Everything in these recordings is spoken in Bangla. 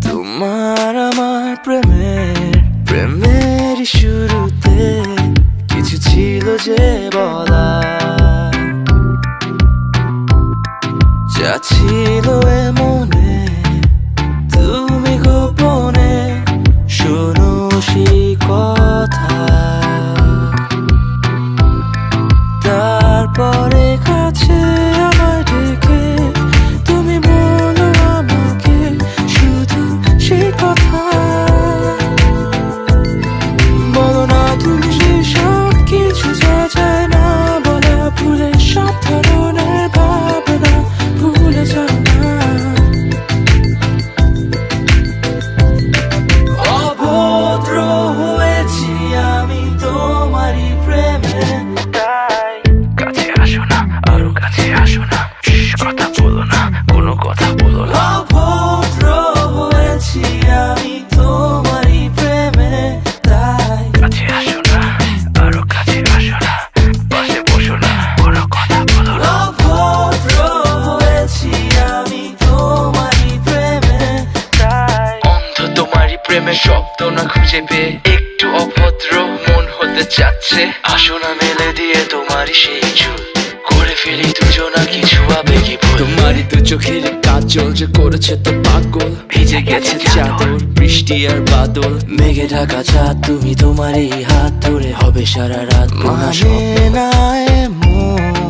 তোমার আমার প্রেমের শুরুতে কিছু ছিল যে বলা, যা ছিল মনে তুমি গোপনে শোনো সেই কথা। তারপরে কাছে আমায় ডেকে তুমি বলো আমাকে শুধু সেই কথা। বলো না তুমি সব কিছু যা যায় না বলা, ভুলে সব ধরনের ভাবনা ভুলে যাও না। অভদ্র হয়েছি আমি তোমারই প্রেমে, তাই কাছে আসো না, আরো কাছে আসো না, কথা বলো না, কোনো কথা বলো না। অভদ্র হয়েছি আমি তোমারই প্রেমে, তাই কাছে আসো না, আরো কাছে আসো না, পাশে বসো না, কোনো কথা বলো না। অভদ্র হয়েছি আমি তোমারই প্রেমে, তাই অন্ধ তোমারই প্রেমে শব্দ না খুঁজে পেয়ে একটু অভদ্র মন হতে চাচ্ছে। আসো না মেলে দিয়ে তোমারই সেই চুল, করে ফেলি দুজনা কিছু আবেগী ভুল। তোমারই দু চোখের কাজল যে করেছে তো পাগল, ভিজে গেছে চাদর বৃষ্টি আর বাদল, মেঘে ঢাকা চাঁদ তুমি তোমারই হাত ধরে হবে সারা রাত। মানে না এমন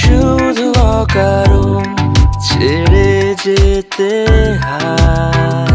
শুধু অকারণ ছেড়ে যেতে হয়।